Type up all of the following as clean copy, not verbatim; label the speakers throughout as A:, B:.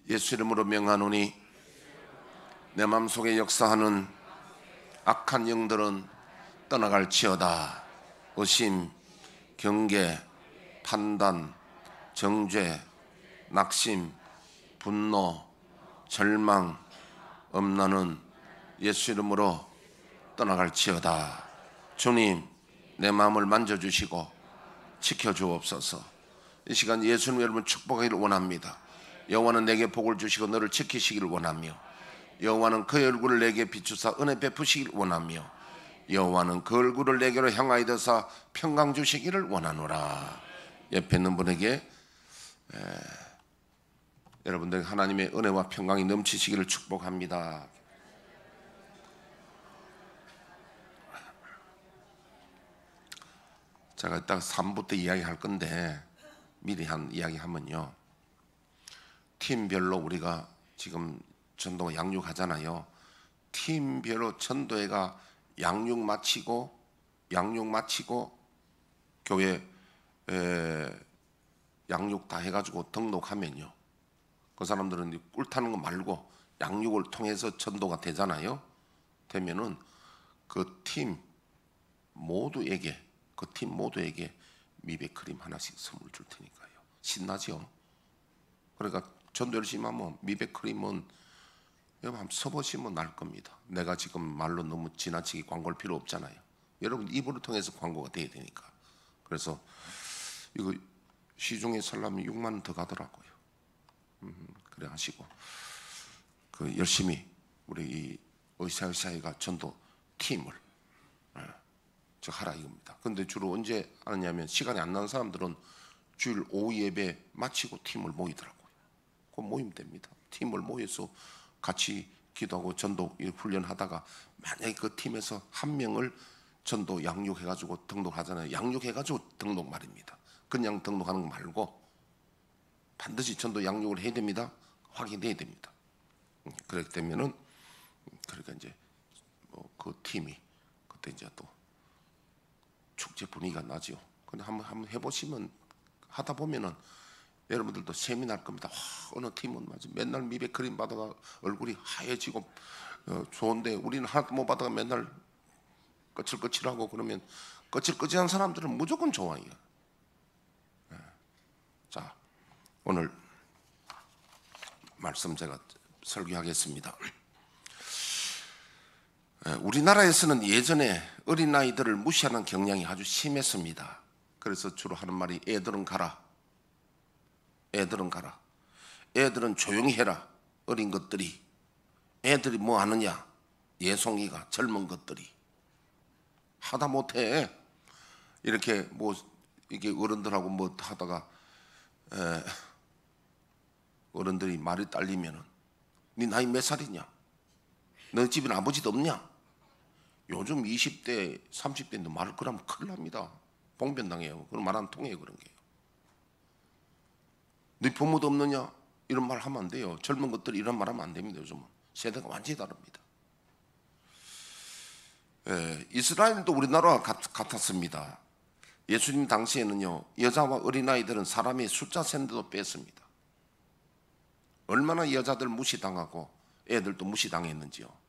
A: 예수 이름으로 명하노니 내 마음속에 역사하는 악한 영들은 떠나갈지어다. 의심, 경계, 판단, 정죄, 낙심, 분노, 절망, 엄란은 예수 이름으로 떠나갈지어다. 주님, 내 마음을 만져주시고 지켜주옵소서. 이 시간 예수님 여러분 축복하기를 원합니다. 여호와는 내게 복을 주시고 너를 지키시기를 원하며, 여호와는 그의 얼굴을 내게 비추사 은혜 베푸시기를 원하며, 여호와는 그 얼굴을 내게로 향하여 드사 평강 주시기를 원하노라. 옆에 있는 분에게 여러분들 하나님의 은혜와 평강이 넘치시기를 축복합니다. 제가 이따가 3부 때 이야기할 건데 미리 한 이야기 하면요, 팀별로 우리가 지금 전도 양육하잖아요. 팀별로 전도회가 양육 마치고 교회 양육 다 해가지고 등록하면요, 그 사람들은 꿀 타는 거 말고 양육을 통해서 전도가 되잖아요. 되면은 그 팀 모두에게 미백크림 하나씩 선물 줄 테니까요. 신나죠? 그러니까 전도 열심히 하면 미백크림은 여러분 한번 써보시면 알 겁니다. 내가 지금 말로 너무 지나치게 광고할 필요 없잖아요. 여러분 입으로 통해서 광고가 돼야 되니까. 그래서 이거 시중에 살려면 6만 원 더 가더라고요. 그래 하시고 그 열심히 우리 이 의사가 전도 팀을 하라 이겁니다. 근데 주로 언제 하느냐면 시간이 안 나는 사람들은 주일 오후 예배 마치고 팀을 모이더라고요. 그 모이면 됩니다. 팀을 모여서 같이 기도하고 전도 훈련하다가 만약에 그 팀에서 한 명을 전도 양육해가지고 등록하잖아요. 양육해가지고 등록 말입니다. 그냥 등록하는 거 말고 반드시 전도 양육을 해야 됩니다. 확인해야 됩니다. 그렇기 때문에는 그러니까 이제 그 팀이 그때 이제 또 축제 분위기가 나죠. 근데 한번 해보시면 하다 보면은 여러분들도 셈이 날 겁니다. 어느 팀은 맞아 맨날 미백크림 받아가 얼굴이 하얘지고 좋은데 우리는 하나도 못 받아가 맨날 거칠거칠하고 그러면 거칠거칠한 사람들은 무조건 좋아해요. 자, 오늘 말씀 제가 설교하겠습니다. 우리나라에서는 예전에 어린아이들을 무시하는 경향이 아주 심했습니다. 그래서 주로 하는 말이 애들은 가라. 애들은 조용히 해라. 어린 것들이. 애들이 뭐 하느냐. 예송이가 젊은 것들이. 하다 못해. 이렇게 뭐 이게 어른들하고 뭐 하다가 어른들이 말이 딸리면은 네 나이 몇 살이냐? 너 집에 아버지도 없냐? 요즘 20대, 30대인데 말을 그러면 큰일 납니다. 봉변당해요. 그런 말 안 통해요. 그런 게요. 네 부모도 없느냐? 이런 말 하면 안 돼요. 젊은 것들이 이런 말 하면 안 됩니다. 요즘은 세대가 완전히 다릅니다. 이스라엘도 우리나라와 같았습니다. 예수님 당시에는요, 여자와 어린아이들은 사람의 숫자 센데도 뺐습니다. 얼마나 여자들 무시당하고 애들도 무시당했는지요.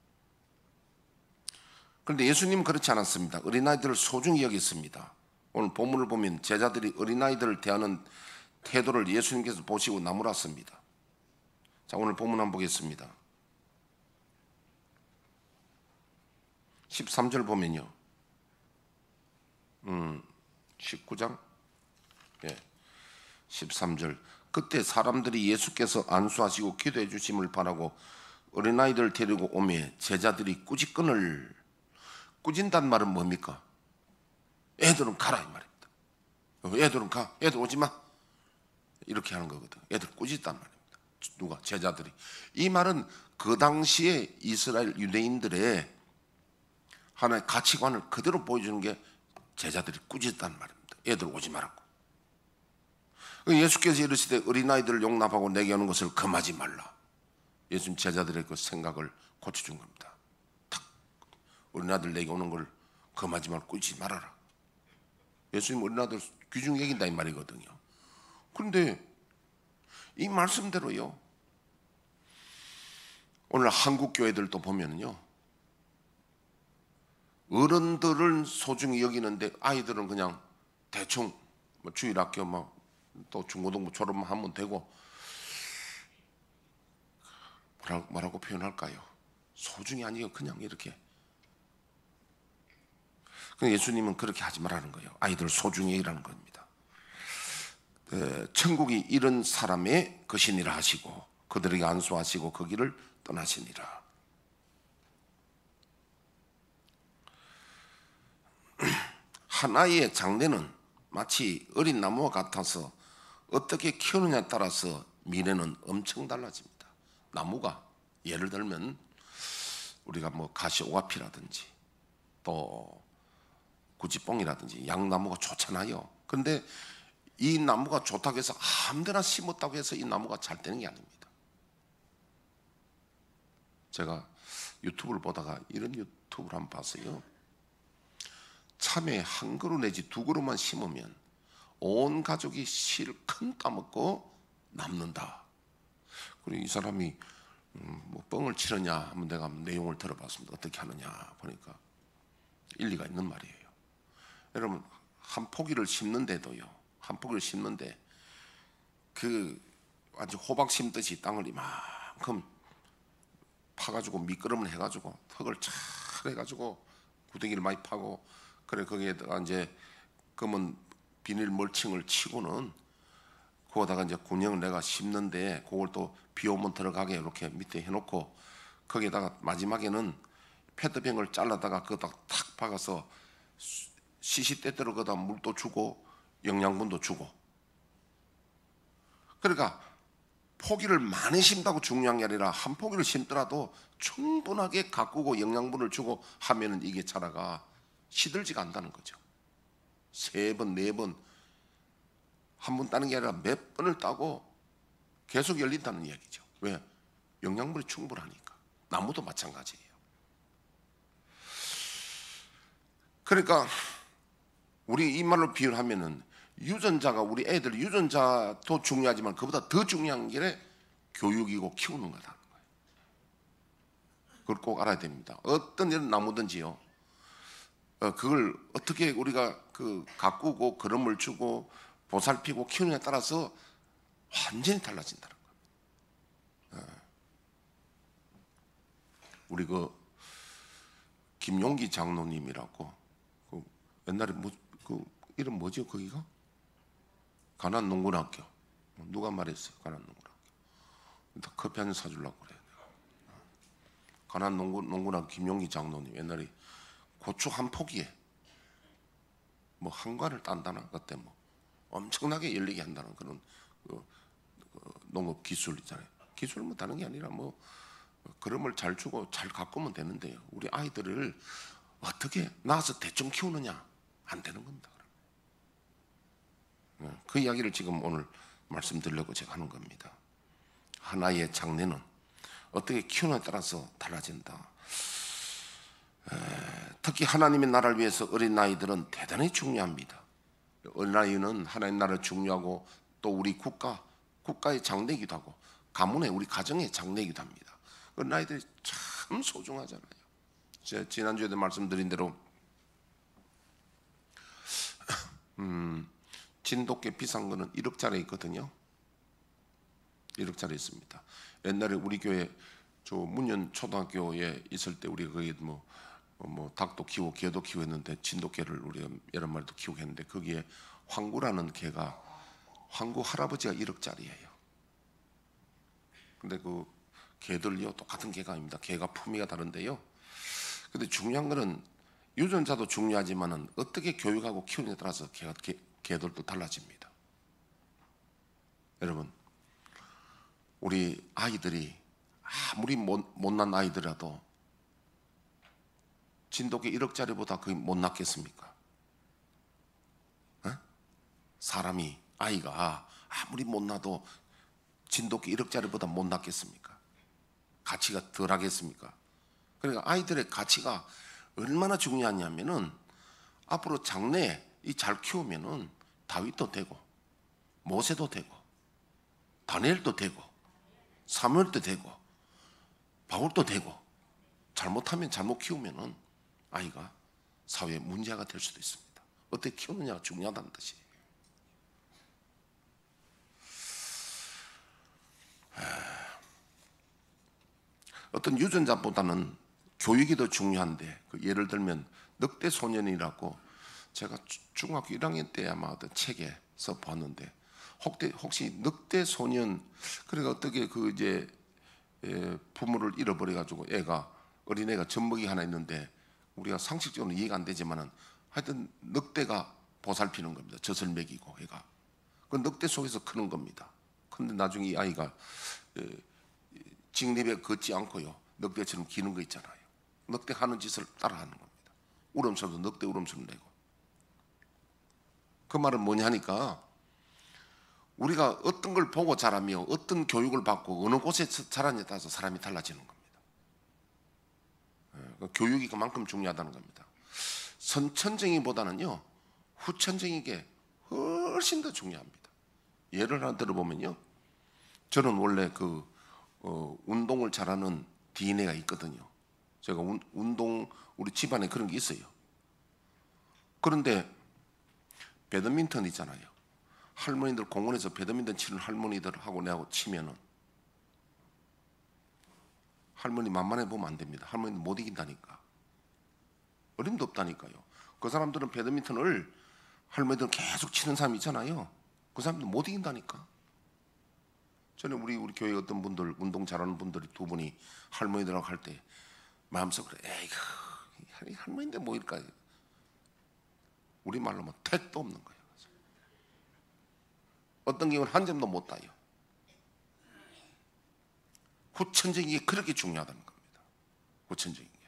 A: 그런데 예수님은 그렇지 않았습니다. 어린아이들을 소중히 여겼습니다. 오늘 본문을 보면 제자들이 어린아이들을 대하는 태도를 예수님께서 보시고 나무랐습니다. 자, 오늘 본문 한번 보겠습니다. 13절 보면요, 19장 13절 그때 사람들이 예수께서 안수하시고 기도해 주심을 바라고 어린아이들을 데리고 오매 제자들이 꾸진다는 말은 뭡니까? 애들은 가라 이 말입니다. 애들은 가, 애들 오지 마 이렇게 하는 거거든. 애들 꾸짖단 말입니다. 누가? 제자들이. 이 말은 그 당시에 이스라엘 유대인들의 하나의 가치관을 그대로 보여주는 게 제자들이 꾸짖다는 말입니다. 애들 오지 말라고. 예수께서 이르시되 어린아이들을 용납하고 내게 오는 것을 금하지 말라. 예수님 제자들의 그 생각을 고쳐준 겁니다. 탁, 어린아이들 내게 오는 걸 금하지 말고 꾸짖지 말아라. 예수님 어린아이들 귀중 여긴다 이 말이거든요. 그런데 이 말씀대로요, 오늘 한국 교회들도 보면요, 어른들을 소중히 여기는데 아이들은 그냥 대충 뭐 주일학교 뭐 또 중고등부 졸업만 하면 되고, 뭐라고 표현할까요? 소중히 아니에요. 그냥 이렇게. 예수님은 그렇게 하지 말라는 거예요. 아이들 소중히 일하는 겁니다. 천국이 이런 사람의 것이니라 하시고 그들에게 안수하시고 그 길을 떠나시니라. 하나의 장래는 마치 어린 나무와 같아서 어떻게 키우느냐에 따라서 미래는 엄청 달라집니다. 나무가 예를 들면 우리가 뭐 가시오가피라든지 또 구지뽕이라든지 양나무가 좋잖아요. 그런데 이 나무가 좋다고 해서 아무데나 심었다고 해서 이 나무가 잘 되는 게 아닙니다. 제가 유튜브를 보다가 이런 유튜브를 한번 봤어요. 참외 한 그루 내지 두 그루만 심으면 온 가족이 실컷 따먹고 남는다. 그리고 이 사람이 뭐 뻥을 치느냐 하면 내가 내용을 들어봤습니다. 어떻게 하느냐 보니까 일리가 있는 말이에요. 여러분, 한 포기를 심는데도요, 한 포기를 심는데 그 아주 호박 심듯이 땅을 이만큼 파가지고 미끄럼을 해가지고 흙을 잘 해가지고 구덩이를 많이 파고, 그래 거기에다가 이제 검은 비닐 멀칭을 치고는 거기다가 이제 군형을 내가 심는데 그걸 또 비 오면 들어가게 이렇게 밑에 해놓고 거기에다가 마지막에는 페트병을 잘라다가 거기다 탁 박아서 시시때때로 거기다 물도 주고 영양분도 주고. 그러니까 포기를 많이 심다고 중요한 게 아니라 한 포기를 심더라도 충분하게 가꾸고 영양분을 주고 하면은 이게 자라가 시들지가 않다는 거죠. 3번, 4번, 한 번 따는 게 아니라 몇 번을 따고 계속 열린다는 이야기죠. 왜? 영양분이 충분하니까. 나무도 마찬가지예요. 그러니까 우리 이 말로 비유하면은 유전자가, 우리 애들 유전자도 중요하지만 그보다 더 중요한 게 교육이고 키우는 거다. 그걸 꼭 알아야 됩니다. 어떤 이런 나무든지요, 그걸 어떻게 우리가 가꾸고 거름을 주고 보살피고 키우느냐에 따라서 완전히 달라진다는 거예요. 우리 김용기 장로님이라고 옛날에 이름 뭐죠 거기가? 가난농군학교. 누가 말했어요? 가난농군학교. 커피 한 잔 사주려고 그래. 가난농군학교 김용기 장로님 옛날에 고추 한 포기에 뭐 한관을 딴다나 그때 뭐 엄청나게 열리게 한다는 그런 농업 기술이잖아요. 기술을 뭐 다른 게 아니라 뭐 그름을 잘 주고 잘 가꾸면 되는데요. 우리 아이들을 어떻게 낳아서 대충 키우느냐 안 되는 겁니다. 그 이야기를 지금 오늘 말씀드리려고 제가 하는 겁니다. 하나의 장래는 어떻게 키우느냐에 따라서 달라진다. 특히 하나님의 나라를 위해서 어린 아이들은 대단히 중요합니다. 어린 아이는 하나님의 나라를 중요하고 또 우리 국가의 장래이기도 하고 가문의 우리 가정의 장래이기도 합니다. 어린 아이들이 참 소중하잖아요. 제가 지난주에도 말씀드린 대로 진돗개 비싼 거는 1억짜리 있거든요. 1억짜리 있습니다. 옛날에 우리 교회 저 문현 초등학교에 있을 때 우리가 거기 뭐 닭도 키우고 개도 키우했는데 진돗개를 우리가 여러 마리도 키우고 했는데 거기에 황구라는 개가 황구 할아버지가 1억짜리예요. 근데 그 개들요 똑같은 개가 아닙니다. 개가 품위가 다른데요. 근데 중요한 거는 유전자도 중요하지만은 어떻게 교육하고 키우느냐에 따라서 개들도 달라집니다. 여러분, 우리 아이들이 아무리 못난 아이들이라도 진돗개 1억짜리보다 거의 못 낳겠습니까? 사람이 아이가 아무리 못 낳아도 진돗개 1억짜리보다 못 낳겠습니까? 가치가 덜 하겠습니까? 그러니까 아이들의 가치가 얼마나 중요하냐면은 앞으로 장래에 잘 키우면은 다윗도 되고 모세도 되고 다니엘도 되고 사무엘도 되고 바울도 되고, 잘못하면 잘못 키우면은 아이가 사회에 문제가 될 수도 있습니다. 어떻게 키우느냐가 중요하다는 뜻이에요. 어떤 유전자보다는 교육이 더 중요한데, 예를 들면 늑대 소년이라고 제가 중학교 1학년 때 아마 어떤 책에서 봤는데, 혹시 늑대 소년, 그러니까 어떻게 이제 부모를 잃어버려 가지고 어린애가 젖먹이 하나 있는데, 우리가 상식적으로 이해가 안 되지만은 하여튼 늑대가 보살피는 겁니다. 젖을 먹이고 애가 그 늑대 속에서 크는 겁니다. 그런데 나중에 이 아이가 직립에 걷지 않고요, 늑대처럼 기는 거 있잖아요. 늑대 하는 짓을 따라하는 겁니다. 울음소리도 늑대 울음소리 내고. 그 말은 뭐냐 하니까, 우리가 어떤 걸 보고 자라며 어떤 교육을 받고 어느 곳에 자라냐에 따라서 사람이 달라지는 겁니다. 교육이 그만큼 중요하다는 겁니다. 선천적이보다는요, 후천적이게 훨씬 더 중요합니다. 예를 하나 들어보면요, 저는 원래 운동을 잘하는 DNA가 있거든요. 제가 우리 집안에 그런 게 있어요. 그런데 배드민턴 있잖아요. 할머니들 공원에서 배드민턴 치는 할머니들하고 내하고 치면은 할머니 만만해 보면 안 됩니다. 할머니들 못 이긴다니까. 어림도 없다니까요. 그 사람들은 배드민턴을 할머니들은 계속 치는 사람이 있잖아요. 그 사람들 못 이긴다니까. 저는 우리 교회 어떤 분들, 운동 잘하는 분들이 두 분이 할머니들하고 할 때 마음속으로 에이그 할머니인데 뭐일까, 우리 말로 뭐 택도 없는 거예요. 어떤 경우는 한 점도 못 따요. 후천적인 게 그렇게 중요하다는 겁니다. 후천적인 게.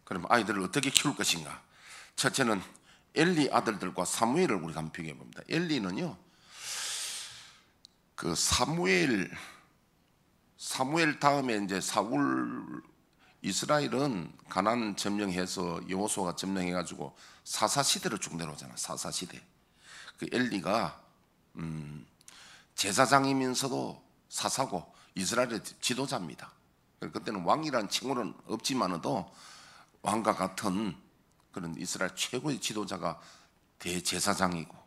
A: 그럼 아이들을 어떻게 키울 것인가? 첫째는 엘리 아들들과 사무엘을 우리가 한번 비교해 봅니다. 엘리는요, 사무엘 다음에 이제 이스라엘은 가나안 점령해서 여호수아가 점령해가지고 사사 시대로 쭉 내려오잖아. 사사 시대. 그 엘리가 제사장이면서도 사사고 이스라엘의 지도자입니다. 그때는 왕이라는 칭호는 없지만도 왕과 같은 그런 이스라엘 최고의 지도자가 대제사장이고,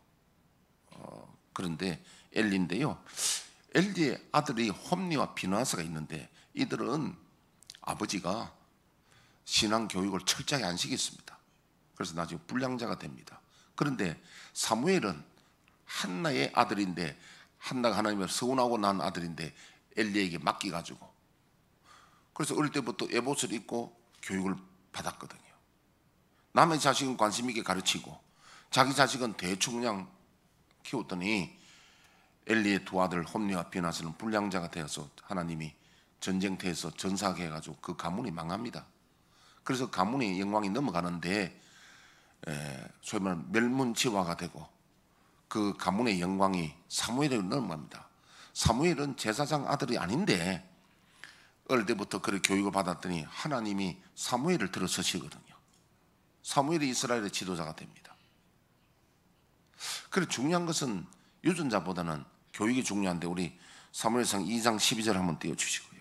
A: 그런데 엘리인데요, 엘리의 아들이 홈니와 비느하스가 있는데, 이들은 아버지가 신앙 교육을 철저하게 안 시켰습니다. 그래서 나중에 불량자가 됩니다. 그런데 사무엘은 한나의 아들인데, 한나가 하나님을 서운하고 난 아들인데 엘리에게 맡겨가지고, 그래서 어릴 때부터 에봇을 입고 교육을 받았거든요. 남의 자식은 관심 있게 가르치고 자기 자식은 대충 그냥 키웠더니 엘리의 두 아들 홈니와 비느하스는 불량자가 되어서 하나님이 전쟁터에서 전사하게 해가지고 그 가문이 망합니다. 그래서 가문의 영광이 넘어가는데, 소위 말하는 멸문지화가 되고 그 가문의 영광이 사무엘에게 넘어갑니다. 사무엘은 제사장 아들이 아닌데 어릴 때부터 그런 교육을 받았더니 하나님이 사무엘을 들어서시거든요. 사무엘이 이스라엘의 지도자가 됩니다. 그래서 중요한 것은 유전자보다는 교육이 중요한데, 우리 사무엘상 2장 12절 한번 띄워주시고요.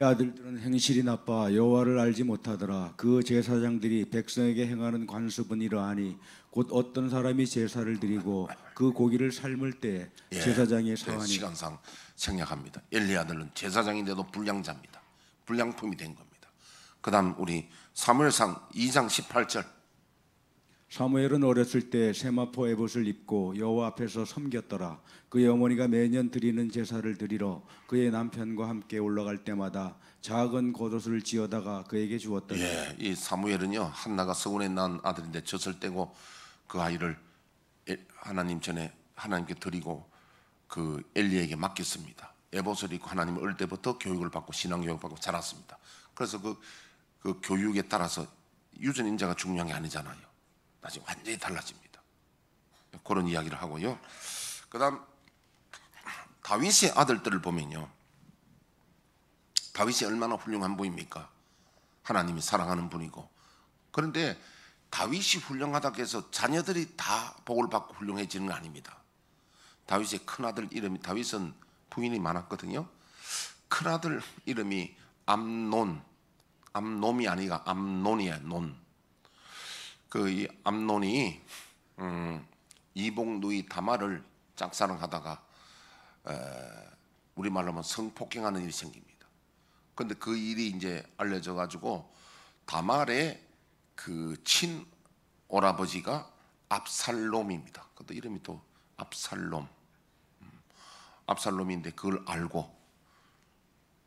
B: 아들들은 행실이 나빠 여호와를 알지 못하더라. 그 제사장들이 백성에게 행하는 관습은 이러하니 곧 어떤 사람이 제사를 드리고 그 고기를 삶을 때 제사장의 사환이.
A: 시간상 생략합니다. 엘리 아들은 제사장인데도 불량자입니다. 불량품이 된 겁니다. 그 다음 우리 사무엘상 2장 18절.
B: 사무엘은 어렸을 때 세마포 에봇을 입고 여호와 앞에서 섬겼더라. 그의 어머니가 매년 드리는 제사를 드리러 그의 남편과 함께 올라갈 때마다 작은 겉옷을 지어다가 그에게 주었더니.
A: 이 사무엘은요, 한나가 서운에 낳은 아들인데 젖을 떼고 그 아이를 하나님 전에 하나님께 드리고 그 엘리에게 맡겼습니다. 에봇을 입고 하나님 어릴 때부터 교육을 받고 신앙 교육을 받고 자랐습니다. 그래서 그 교육에 따라서 유전 인자가 중요한 게 아니잖아요. 나중에 완전히 달라집니다. 그런 이야기를 하고요. 그 다음 다윗의 아들들을 보면요, 다윗이 얼마나 훌륭한 분입니까? 하나님이 사랑하는 분이고. 그런데 다윗이 훌륭하다고 해서 자녀들이 다 복을 받고 훌륭해지는 건 아닙니다. 다윗의 큰아들 이름이, 다윗은 부인이 많았거든요. 큰아들 이름이 암놈이 아니라 암논이야. 논. 이 암논이 이복 누이 다말을 짝사랑하다가 우리말로 하면 성폭행하는 일이 생깁니다. 근데 그 일이 이제 알려져 가지고 다말의 그 친오라버지가 압살롬입니다. 그것도 이름이 또 압살롬. 압살롬인데 그걸 알고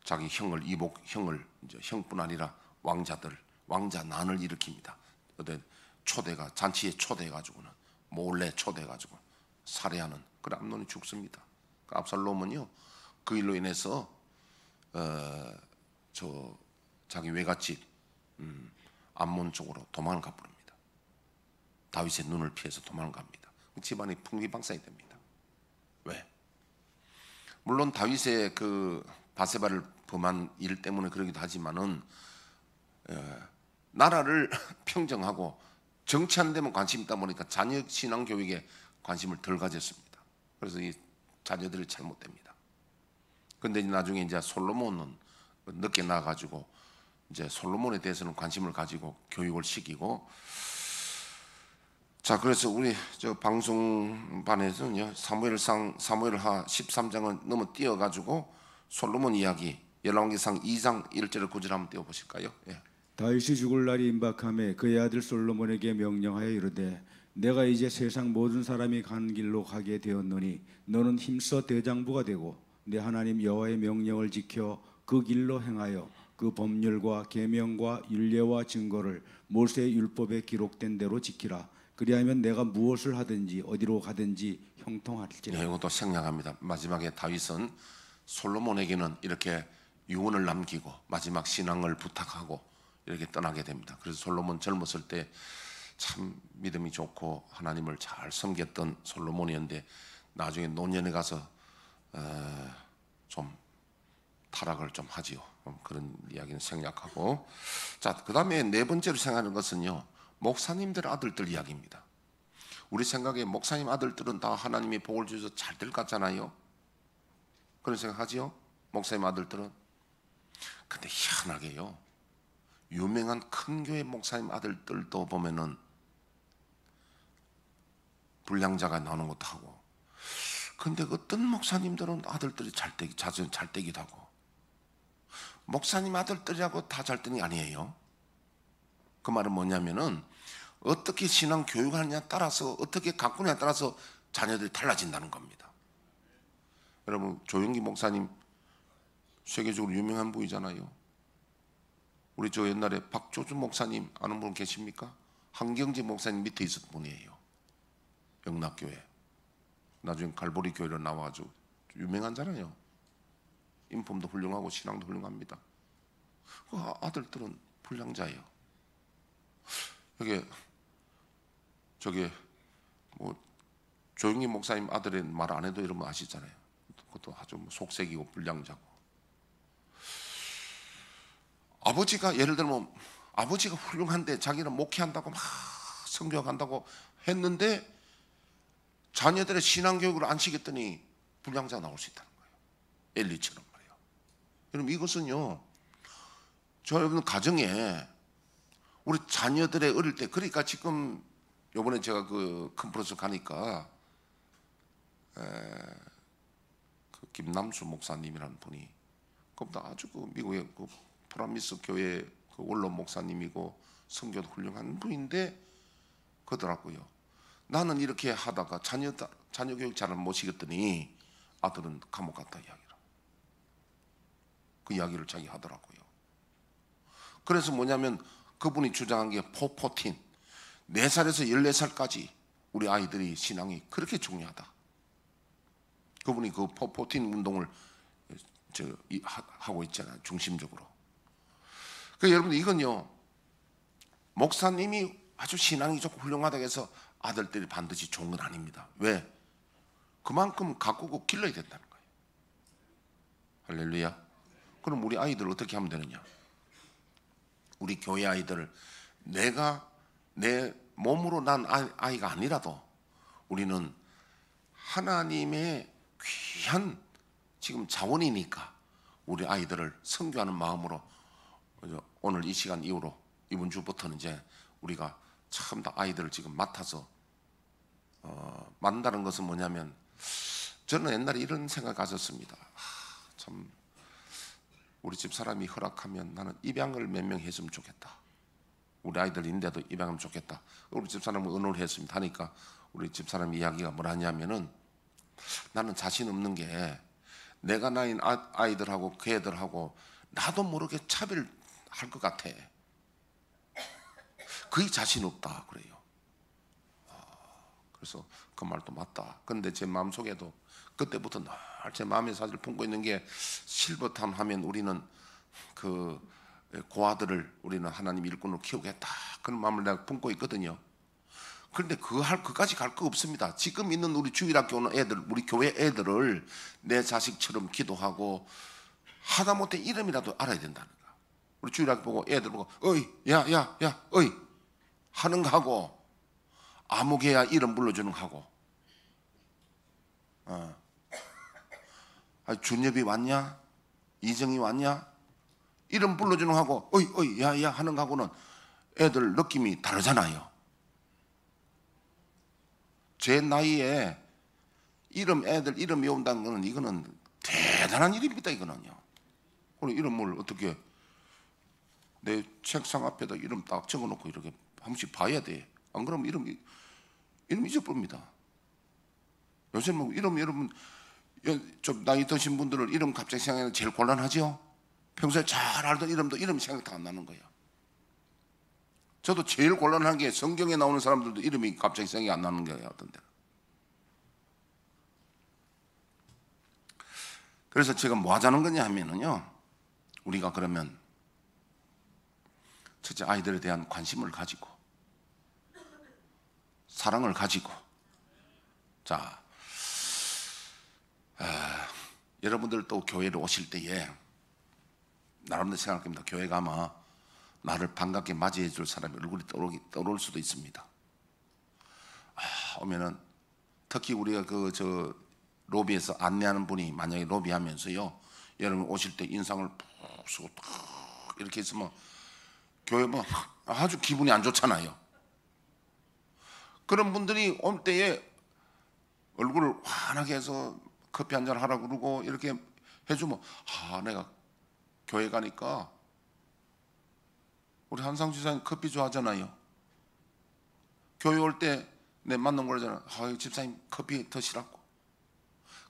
A: 자기 형을, 이복 형을, 이제 형뿐 아니라 왕자 난을 일으킵니다. 어떤 잔치에 초대해가지고는 몰래 초대해가지고 살해하는. 그래 암논이 죽습니다. 그 압살롬은요 그 일로 인해서 자기 외갓집 암몬 쪽으로 도망을 가버립니다. 다윗의 눈을 피해서 도망을 갑니다. 집안이 풍비박산이 됩니다. 왜? 물론 다윗의 그 바세바를 범한 일 때문에 그러기도 하지만은 나라를 평정하고 정치하는 데만 관심이 있다 보니까 자녀 신앙 교육에 관심을 덜 가졌습니다. 그래서 이 자녀들이 잘못됩니다. 근데 나중에 이제 솔로몬은 늦게 나가지고 이제 솔로몬에 대해서는 관심을 가지고 교육을 시키고, 자 그래서 우리 저 방송반에서는요 사무엘하 13장을 넘어 띄어가지고 솔로몬 이야기 열왕기상 2장 1절을 9절 한번 띄워보실까요? 예.
B: 다윗이 죽을 날이 임박하매 그의 아들 솔로몬에게 명령하여 이르되 내가 이제 세상 모든 사람이 가는 길로 가게 되었노니 너는 힘써 대장부가 되고 내 하나님 여호와의 명령을 지켜 그 길로 행하여 그 법률과 계명과 율례와 증거를 모세의 율법에 기록된 대로 지키라. 그리하면 내가 무엇을 하든지 어디로 가든지 형통할지라.
A: 네, 이것도 생략합니다. 마지막에 다윗은 솔로몬에게는 이렇게 유언을 남기고 마지막 신앙을 부탁하고 이렇게 떠나게 됩니다. 그래서 솔로몬 젊었을 때 참 믿음이 좋고 하나님을 잘 섬겼던 솔로몬이었는데 나중에 노년에 가서 좀 타락을 좀 하지요. 그런 이야기는 생략하고, 자 그다음에 네 번째로 생각하는 것은요 목사님들 아들들 이야기입니다. 우리 생각에 목사님 아들들은 다 하나님이 복을 주셔서 잘될 것 같잖아요. 그런 생각하지요 목사님 아들들은. 근데 희한하게요 유명한 큰 교회 목사님 아들들도 보면은 불량자가 나오는 것도 하고, 근데 어떤 목사님들은 아들들이 잘 되기도 하고, 목사님 아들들이라고 다 잘 되는 게 아니에요. 그 말은 뭐냐면은 어떻게 신앙 교육하느냐에 따라서, 어떻게 가꾸냐에 따라서 자녀들이 달라진다는 겁니다. 여러분 조영기 목사님 세계적으로 유명한 분이잖아요. 우리 저 옛날에 박조준 목사님 아는 분 계십니까? 한경재 목사님 밑에 있었던 분이에요. 영락교회. 나중에 갈보리 교회로 나와가지고 유명한잖아요. 인품도 훌륭하고 신앙도 훌륭합니다. 그 아들들은 불량자예요. 저게 뭐 조영기 목사님 아들의 말 안 해도 여러분 아시잖아요. 그것도 아주 속색이고 불량자고. 아버지가 예를 들면 아버지가 훌륭한데 자기는 목회한다고 막 성교한다고 했는데 자녀들의 신앙교육을 안 시켰더니 불량자가 나올 수 있다는 거예요. 엘리처럼 말이에요. 여러분 이것은요 저 여러분 가정에 우리 자녀들의 어릴 때, 그러니까 지금 요번에 제가 그 컨퍼런스 가니까 그 김남수 목사님이라는 분이 그보다 아주 그 미국의 그 프라미스 교회 그 원로 목사님이고 성교도 훌륭한 분인데 그러더라고요. 나는 이렇게 하다가 자녀 교육 잘 못 시켰더니 아들은 감옥 갔다 이야기를. 그 이야기를 자기 하더라고요. 그래서 뭐냐면 그분이 주장한 게 포포틴. 4살에서 14살까지 우리 아이들이 신앙이 그렇게 중요하다. 그분이 그 포포틴 운동을 하고 있잖아요. 중심적으로. 그 여러분 이건요 목사님이 아주 신앙이 좋고 훌륭하다고 해서 아들들이 반드시 좋은 건 아닙니다. 왜? 그만큼 가꾸고 길러야 된다는 거예요. 할렐루야. 그럼 우리 아이들을 어떻게 하면 되느냐? 우리 교회 아이들을 내가 내 몸으로 난 아이가 아니라도 우리는 하나님의 귀한 지금 자원이니까 우리 아이들을 선교하는 마음으로 오늘 이 시간 이후로 이번 주부터는 이제 우리가 참 다 아이들을 지금 맡아서 만다는 것은 뭐냐면, 저는 옛날에 이런 생각 가졌습니다. 참 우리 집 사람이 허락하면 나는 입양을 몇 명 했으면 좋겠다. 우리 아이들인데도 입양하면 좋겠다. 우리 집 사람은 의논을 했습니다. 하니까 우리 집 사람 이야기가 뭐라냐면은, 나는 자신 없는 게 내가 낳은 아이들하고 그 애들하고 나도 모르게 차별할 것 같아. 거의 자신 없다 그래요. 그래서 그 말도 맞다. 근데 제 마음속에도 그때부터 늘 제 마음의 사실을 품고 있는 게, 실버타운 하면 우리는 그 고아들을 우리는 하나님 일꾼으로 키우겠다, 그런 마음을 내가 품고 있거든요. 그런데 그까지 갈 거 없습니다. 지금 있는 우리 주일학교 오는 애들, 우리 교회 애들을 내 자식처럼 기도하고 하다못해 이름이라도 알아야 된다는 거. 우리 주일학교 보고 애들 보고 어이 야야야 어이 하는 거 하고, 아무개야 이름 불러주는 거 하고, 준엽이 왔냐, 이정이 왔냐 이름 불러주는 거 하고 어이 어이 야야 하는 거 하고는 애들 느낌이 다르잖아요. 제 나이에 애들 이름 외운다는 거는 이거는 대단한 일입니다. 이거는요. 그리고 이름을 어떻게 내 책상 앞에다 이름 딱 적어놓고 이렇게 한 번씩 봐야 돼. 안 그러면 이름 잊어버립니다. 요새 뭐 이름은 좀 나이 드신 분들은 이름 갑자기 생각하는 게 제일 곤란하죠. 평소에 잘 알던 이름도 이름이 생각도 안 나는 거예요. 저도 제일 곤란한 게 성경에 나오는 사람들도 이름이 갑자기 생각이 안 나는 거예요. 어떤 데. 그래서 제가 뭐 하자는 거냐 하면은요, 우리가 그러면 첫째 아이들에 대한 관심을 가지고 사랑을 가지고, 자 여러분들 또 교회를 오실 때에 나름대로 생각할 겁니다. 교회 가면 나를 반갑게 맞이해 줄 사람의 얼굴이 떠오를 수도 있습니다. 오면은 특히 우리가 저 로비에서 안내하는 분이 만약에 로비하면서요, 여러분 오실 때 인상을 푹 쓰고 탁 이렇게 있으면 교회 뭐 아주 기분이 안 좋잖아요. 그런 분들이 올 때에 얼굴을 환하게 해서 커피 한잔 하라고 그러고 이렇게 해주면, 내가 교회 가니까 우리 한상 지사님 커피 좋아하잖아요. 교회 올 때 내 만난 거잖아. 집사님 커피 드시라고.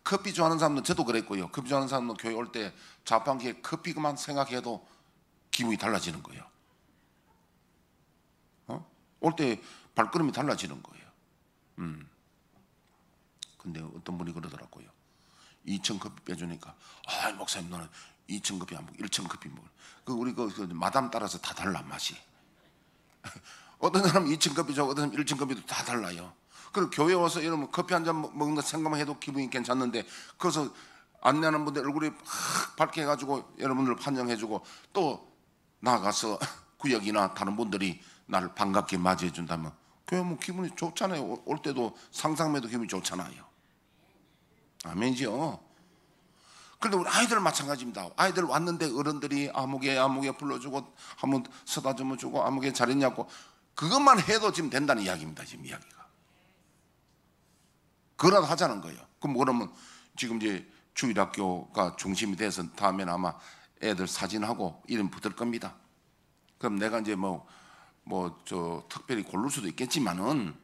A: 커피 좋아하는 사람은 저도 그랬고요. 커피 좋아하는 사람은 교회 올 때 자판기에 커피 그만 생각해도 기분이 달라지는 거예요. 올 때 발걸음이 달라지는 거예요. 근데 어떤 분이 그러더라고요. 2천 커피 빼주니까, 목사님 너는 2천 커피 안 먹고 1천 커피 먹어. 우리 그 마담 따라서 다 달라 맛이. 어떤 사람은 2천 커피 좋아하고 어떤 사람은 1천 커피도 다 달라요. 그리고 교회 와서 이러면 커피 한 잔 먹는 거 생각만 해도 기분이 괜찮는데, 그래서 안내하는 분들 얼굴이 확 밝게 해가지고 여러분들 판정해주고, 또 나가서 구역이나 다른 분들이 나를 반갑게 맞이해 준다면 교회 뭐 기분이 좋잖아요. 올 때도 상상만 해도 기분이 좋잖아요. 아멘이죠. 그런데 우리 아이들 마찬가지입니다. 아이들 왔는데 어른들이 아무개 불러주고 한번 서다듬어 주고 아무개 잘했냐고, 그것만 해도 지금 된다는 이야기입니다. 지금 이야기가 그거라도 하자는 거예요. 그러면 지금 이제 주일학교가 중심이 돼서 다음에는 아마 애들 사진하고 이름 붙을 겁니다. 그럼 내가 이제 특별히 고를 수도 있겠지만은,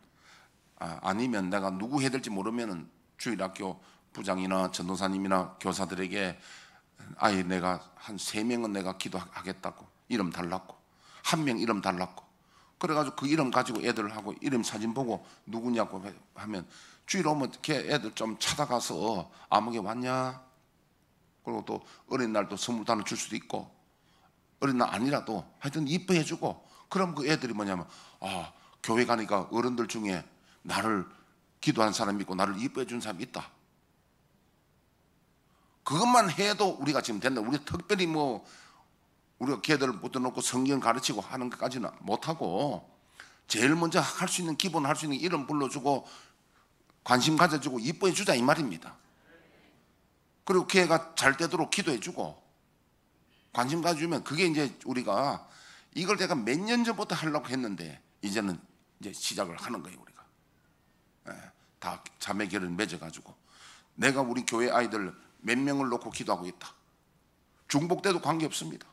A: 아니면 내가 누구 해야 될지 모르면은 주일학교 부장이나 전도사님이나 교사들에게 내가 한 3명은 내가 기도하겠다고 이름 달라고, 1명 이름 달라고, 그래가지고 그 이름 가지고 애들하고 이름 사진 보고 누구냐고 하면, 주일 오면 이렇게 애들 좀 찾아가서 아무개 왔냐, 그리고 또 어린 날도 선물도 하나 줄 수도 있고, 어린 날 아니라도 하여튼 이뻐해 주고, 그럼 그 애들이 뭐냐면, 교회 가니까 어른들 중에 나를 기도하는 사람이 있고 나를 이뻐해 주는 사람이 있다. 그것만 해도 우리가 지금 된다. 우리 특별히 우리가 걔들을 붙여놓고 성경 가르치고 하는 것까지는 못하고, 제일 먼저 할 수 있는, 기본 할 수 있는 이름 불러주고 관심 가져주고 이뻐해 주자 이 말입니다. 그리고 걔가 잘 되도록 기도해주고 관심 가져주면 그게 이제 우리가 이걸 내가 몇 년 전부터 하려고 했는데 이제는 이제 시작을 하는 거예요. 우리가 다 자매 결을 맺어가지고 내가 우리 교회 아이들 몇 명을 놓고 기도하고 있다. 중복 때도 관계 없습니다.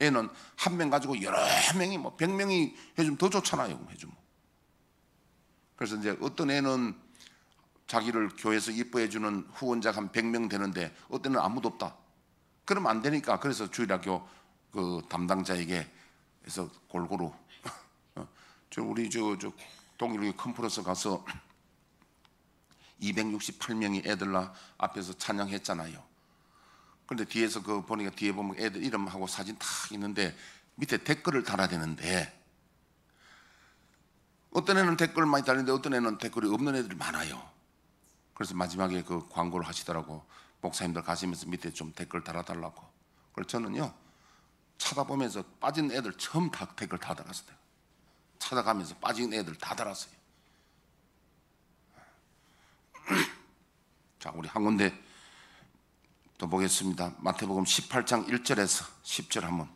A: 애는 한 명 가지고 여러 명이 뭐 100명이 해주면 더 좋잖아요. 해주면. 그래서 이제 어떤 애는 자기를 교회에서 이뻐해주는 후원자가 한 100명 되는데 어떤 애는 아무도 없다. 그러면 안 되니까 그래서 주일학교 그 담당자에게 해서 골고루 우리 저 동일교 컨퍼런스 가서 268명이 애들라 앞에서 찬양했잖아요. 그런데 뒤에서 그 보니까 뒤에 보면 애들 이름하고 사진 다 있는데 밑에 댓글을 달아야 되는데 어떤 애는 댓글 많이 달리는데 어떤 애는 댓글이 없는 애들이 많아요. 그래서 마지막에 그 광고를 하시더라고. 목사님들 가시면서 밑에 좀 댓글 달아달라고. 그래서 저는요 찾아보면서 빠진 애들 처음 다 댓글 다 달았어요. 찾아가면서 빠진 애들 다 달았어요. 자, 우리 한 군데 또 보겠습니다. 마태복음 18장 1절에서 10절 한번.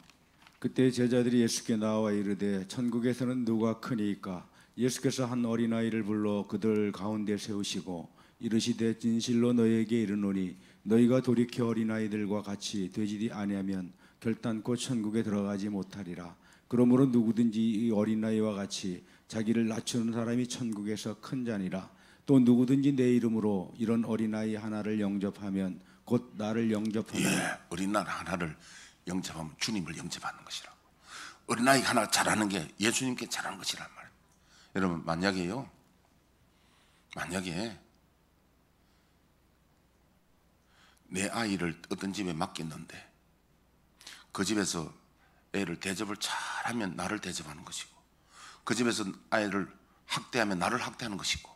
B: 그때 제자들이 예수께 나와 이르되 천국에서는 누가 크니이까? 예수께서 한 어린아이를 불러 그들 가운데 세우시고 이르시되 진실로 너희에게 이르노니 너희가 돌이켜 어린아이들과 같이 되지 아니하면 결단코 천국에 들어가지 못하리라. 그러므로 누구든지 이 어린아이와 같이 자기를 낮추는 사람이 천국에서 큰 자니라. 또 누구든지 내 이름으로 이런 어린아이 하나를 영접하면 곧 나를 영접하면
A: 어린아이 하나를 영접하면 주님을 영접하는 것이라고. 어린아이 하나 잘하는 게 예수님께 잘하는 것이란 말이에요. 여러분 만약에 내 아이를 어떤 집에 맡겼는데 그 집에서 애를 대접을 잘하면 나를 대접하는 것이고 그 집에서 아이를 학대하면 나를 학대하는 것이고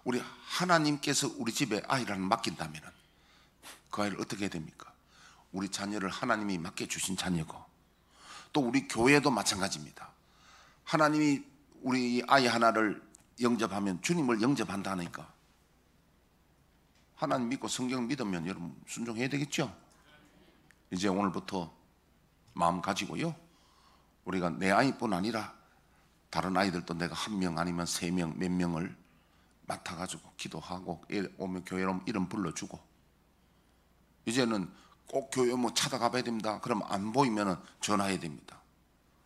A: 우리 하나님께서 우리 집에 아이를 맡긴다면 그 아이를 어떻게 해야 됩니까? 우리 자녀를 하나님이 맡겨주신 자녀고 또 우리 교회도 마찬가지입니다. 하나님이 우리 아이 하나를 영접하면 주님을 영접한다니까 하나님 믿고 성경 믿으면 여러분 순종해야 되겠죠? 이제 오늘부터 마음 가지고요 우리가 내 아이뿐 아니라 다른 아이들도 내가 한 명 아니면 3명 몇 명을 맡아가지고 기도하고 오면 교회로 오면 이름 불러주고 이제는 꼭 교회 뭐 찾아가 봐야 됩니다. 그럼 안 보이면 전화해야 됩니다.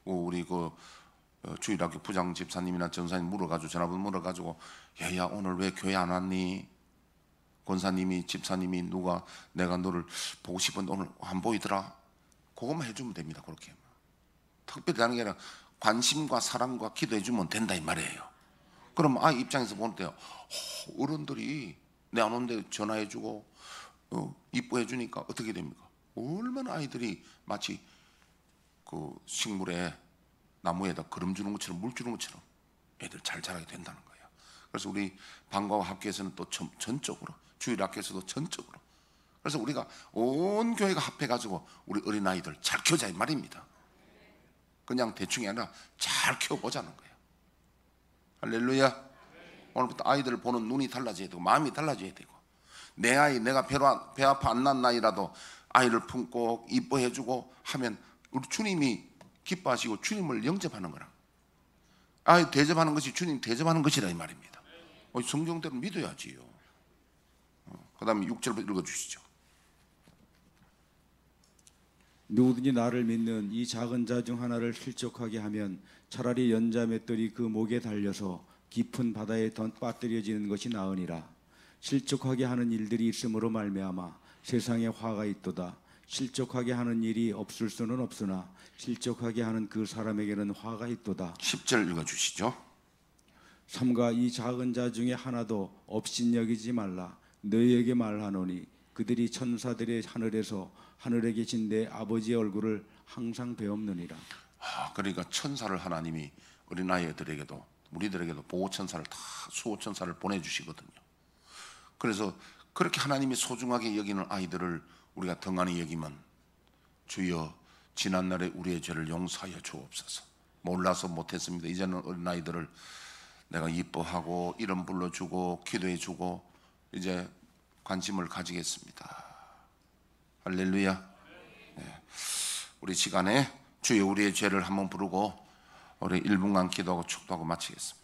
A: 우리 그 주일학교 부장 집사님이나 전사님 물어가지고 전화번호 물어가지고 야야 오늘 왜 교회 안 왔니? 권사님이 집사님이 누가 내가 너를 보고 싶은데 오늘 안 보이더라. 그것만 해주면 됩니다. 그렇게 특별히 하는 게 아니라 관심과 사랑과 기도해주면 된다 이 말이에요. 그럼 아이 입장에서 보는 때 어른들이 내 안 오는데 전화해주고 이뻐해주니까 어떻게 됩니까? 얼마나 아이들이 마치 그 식물에 나무에다 거름 주는 것처럼 물 주는 것처럼 애들 잘 자라게 된다는 거예요. 그래서 우리 방과후 학교에서는 또 전적으로 주일학교에서도 전적으로 그래서 우리가 온 교회가 합해가지고 우리 어린아이들 잘 키우자 이 말입니다. 그냥 대충이 아니라 잘 키워보자는 거예요. 할렐루야. 오늘부터 아이들을 보는 눈이 달라져야 되고 마음이 달라져야 되고 내 아이 내가 배 아파 안 난 나이라도 아이를 품고 이뻐해주고 하면 우리 주님이 기뻐하시고 주님을 영접하는 거라. 아이 대접하는 것이 주님 대접하는 것이라 이 말입니다. 성경대로 믿어야지요. 그 다음에 6절부터 읽어주시죠.
B: 누구든지 나를 믿는 이 작은 자 중 하나를 실족하게 하면 차라리 연자 맷돌이 그 목에 달려서 깊은 바다에 빠뜨려지는 것이 나으니라. 실족하게 하는 일들이 있음으로 말미암아 세상에 화가 있도다. 실족하게 하는 일이 없을 수는 없으나 실족하게 하는 그 사람에게는 화가 있도다. 10절
A: 읽어주시죠.
B: 삼가 이 작은 자 중에 하나도 업신여기지 말라. 너희에게 말하노니 그들이 천사들의 하늘에서 하늘에 계신 내 아버지의 얼굴을 항상 배옵느니라.
A: 그러니까 천사를 하나님이 어린아이들에게도 우리들에게도 보호천사를 다 수호천사를 보내주시거든요. 그래서 그렇게 하나님이 소중하게 여기는 아이들을 우리가 등한히 여기면 주여 지난날에 우리의 죄를 용서하여 주옵소서. 몰라서 못했습니다. 이제는 어린아이들을 내가 이뻐하고 이름 불러주고 기도해주고 이제 관심을 가지겠습니다. 할렐루야. 우리 시간에 주여 우리의 죄를 한번 부르고 우리 1분간 기도하고 축도하고 마치겠습니다.